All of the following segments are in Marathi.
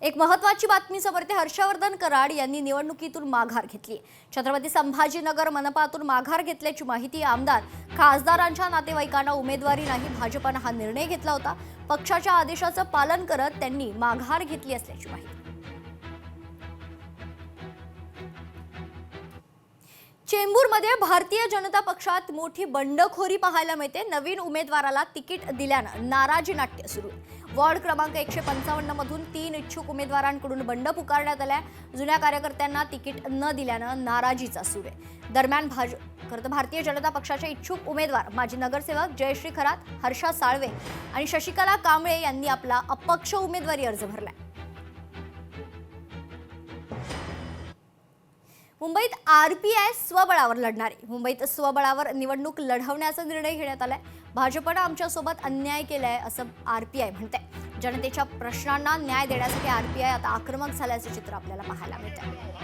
एक महत्त्वाची बातमी समोर येते। हर्षवर्धन कराड यांनी निवडणुकीतून माघार घेतली। छत्रपती संभाजीनगर मनपातून माघार घेतल्याची माहिती आमदार खासदारांच्या नातेवाईकांना उमेदवारी नाही, भाजपने हा निर्णय घेतला होता। पक्षाच्या आदेशाचं पालन करत त्यांनी माघार घेतली असल्याची माहिती। चेंबूरमध्ये भारतीय जनता पक्षात मोठी बंडखोरी पाहायला मिळते। नवीन उमेदवाराला तिकीट दिल्यानं नाराजी नाट्य सुरू आहे। वॉर्ड क्रमांक 155 मधून 3 इच्छुक उमेदवारांकडून बंड पुकारण्यात आलाय। जुन्या कार्यकर्त्यांना तिकीट न दिल्यानं नाराजीचा सूर आहे। दरम्यान भारतीय जनता पक्षाचे इच्छुक उमेदवार माजी नगरसेवक जयश्री खरात, हर्षा साळवे आणि शशिकला कांबळे यांनी आपला अपक्ष उमेदवारी अर्ज भरलाय। मुंबईत आरपीआय स्वबळावर लढणार आहे। मुंबईत स्वबळावर निवडणूक लढवण्याचा निर्णय घेण्यात आलाय। भाजपने आमच्यासोबत अन्याय केलाय असं आरपीआय म्हणते। जनतेच्या प्रश्नांना न्याय देण्यासाठी आरपीआय आता आक्रमक झाल्याचं चित्र आपल्याला पाहायला मिळतं।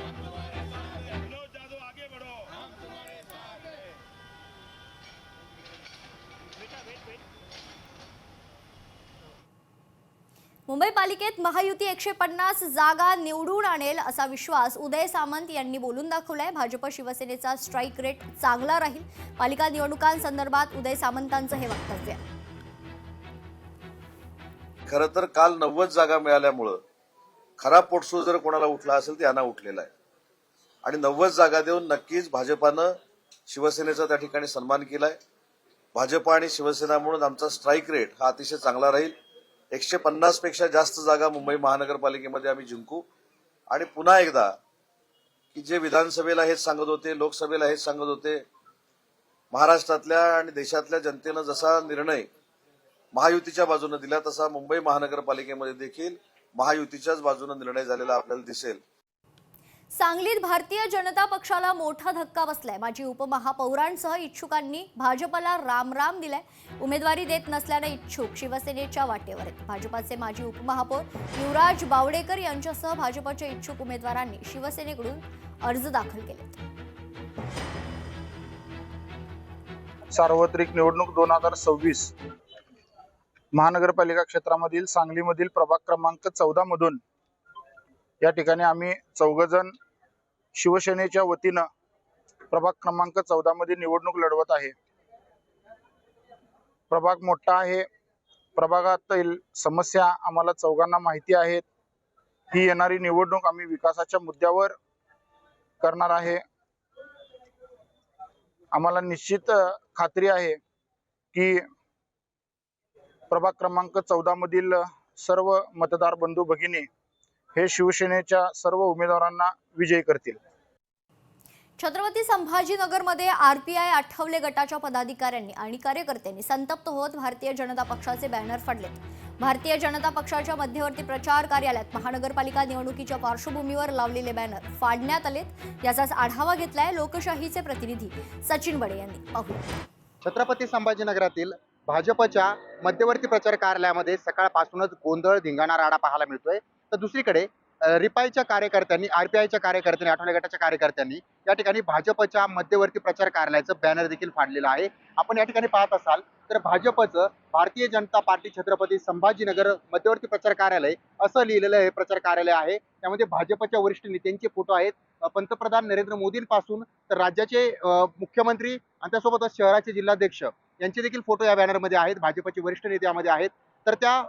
मुंबई पालिकेत महायुती 150 जागा निवडून आणेल असा विश्वास उदय सामंत यांनी बोलून दाखवलाय। भाजप शिवसेनेचा स्ट्राईक रेट चांगला राहील। पालिका निवडणुकांसंदर्भात उदय सामंतांचं हे वक्तव्य आहे। खरं तर काल 90 जागा मिळाल्यामुळं खरा पोटसूळ जर कोणाला उठला असेल ते यांना उठलेला आहे आणि 90 जागा देऊन नक्कीच भाजपानं शिवसेनेचा त्या ठिकाणी सन्मान केलाय। भाजप आणि शिवसेना म्हणून आमचा स्ट्राईक रेट हा अतिशय चांगला राहील। 150 पेक्षा जास्त जागा मुंबई महानगरपालिकेमध्ये आम्ही जिंकू आणि पुन्हा एकदा की जे विधानसभेला हेच सांगत होते, लोकसभेला हेच सांगत होते, महाराष्ट्रातल्या आणि देशातल्या जनतेनं जसा निर्णय महायुतीच्या बाजूने दिला तसा मुंबई महानगरपालिकेमध्ये देखील महायुतीच्याच बाजूने निर्णय झालेला आपल्याला दिसेल। सांगलीत भारतीय जनता पक्षाला मोठा धक्का बसलाय। माजी उपमहापौरांसह इच्छुकांनी भाजपला रामराम दिलाय। उमेदवारी देत नसल्याने इच्छुक शिवसेनेच्या वाटेवर आहेत। भाजपचे माजी उपमहापौर युवराज बावडेकर यांच्यासह भाजपच्या इच्छुक उमेदवारांनी शिवसेनेकडून अर्ज दाखल केलेत। सार्वत्रिक निवडणूक 2026 महानगरपालिका क्षेत्रामधील सांगलीमधील प्रभाग क्रमांक 14 मधून या ठिकाणी आम्ही 4 जण शिवसेनेच्या वतीनं प्रभाग क्रमांक 14 मध्ये निवडणूक लढवत आहे। प्रभाग मोठा आहे। प्रभागातील समस्या आम्हाला चौघांना माहिती आहेत। ही येणारी निवडणूक आम्ही विकासाच्या मुद्द्यावर करणार आहे। आम्हाला निश्चित खात्री आहे की प्रभाग क्रमांक 14 मधील सर्व मतदार बंधू भगिनी हे शिवसेनेच्या सर्व उमेदवारांना विजयी करतील। छत्रपती संभाजीनगरमध्ये आरपीआय आठवले गटाच्या पदाधिकाऱ्यांनी आणि कार्यकर्त्यांनी संतप्त होत भारतीय जनता पक्षाचे बॅनर फाडलेत। भारतीय जनता पक्षाच्या मध्यवर्ती प्रचार कार्यालयात महानगरपालिका निवडणुकीच्या पार्श्वभूमीवर लावलेले बॅनर फाडण्यात आलेत। याचाच आढावा घेतलाय लोकशाहीचे प्रतिनिधी सचिन बडे यांनी। पाहूया। छत्रपती संभाजीनगरातील भाजपच्या मध्यवर्ती प्रचार कार्यालयामध्ये सकाळपासूनच गोंधळ धिंगाणा राडा पाहायला मिळतोय। तर दुसरीकडे रिपाईच्या कार्यकर्त्यांनी, आरपीआयच्या कार्यकर्त्यांनी, आठवले गटाच्या कार्यकर्त्यांनी या ठिकाणी भाजपच्या मध्यवर्ती प्रचार कार्यालयाचं बॅनर देखील फाडलेलं आहे। आपण या ठिकाणी पाहत असाल तर भाजपचं भारतीय जनता पार्टी छत्रपती संभाजीनगर मध्यवर्ती प्रचार कार्यालय असं लिहिलेलं हे प्रचार कार्यालय आहे। त्यामध्ये भाजपच्या वरिष्ठ नेत्यांचे फोटो आहेत। पंतप्रधान नरेंद्र मोदींपासून तर राज्याचे मुख्यमंत्री आणि त्यासोबतच शहराचे जिल्हाध्यक्ष यांचे देखील फोटो या बॅनरमध्ये आहेत। भाजपचे वरिष्ठ नेते यामध्ये आहेत। तर त्या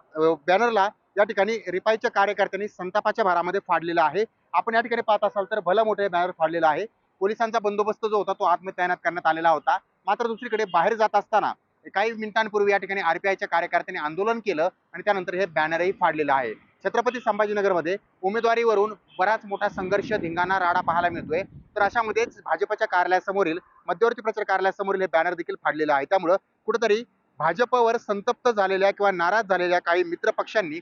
बॅनरला या ठिकाणी रिपाईच्या कार्यकर्त्यांनी संतापाच्या भरामध्ये फाडलेला आहे। आपण या ठिकाणी पाहत असाल तर भला मोठे बॅनर फाडलेला आहे। पोलिसांचा बंदोबस्त जो होता तो आतमध्ये तैनात करण्यात आलेला होता। मात्र दुसरीकडे बाहेर जात असताना काही मिनिटांपूर्वी या ठिकाणी आरपीआयच्या कार्यकर्त्यांनी आंदोलन केलं आणि त्यानंतर हे बॅनरही फाडलेलं आहे। छत्रपती संभाजीनगरमध्ये उमेदवारीवरून बराच मोठा संघर्ष, धिंगाणा, राडा पाहायला मिळतोय। तर अशामध्येच भाजपच्या कार्यालयासमोरील मध्यवर्ती प्रचार कार्यालयासमोरील हे बॅनर देखील फाडलेलं आहे। त्यामुळे कुठेतरी भाजपवर संतप्त झालेल्या किंवा नाराज झालेल्या काही मित्रपक्षांनी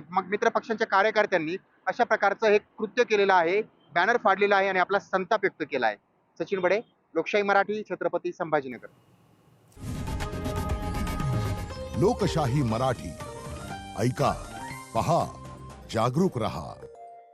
मग मित्रपक्षांच्या कार्यकर्त्यांनी अशा प्रकारचं हे कृत्य केलेलं आहे, बॅनर फाडलेला आहे आणि आपला संताप व्यक्त केला आहे। सचिन बडे, लोकशाही मराठी, छत्रपती संभाजीनगर। लोकशाही मराठी ऐका, पहा, जागरूक रहा।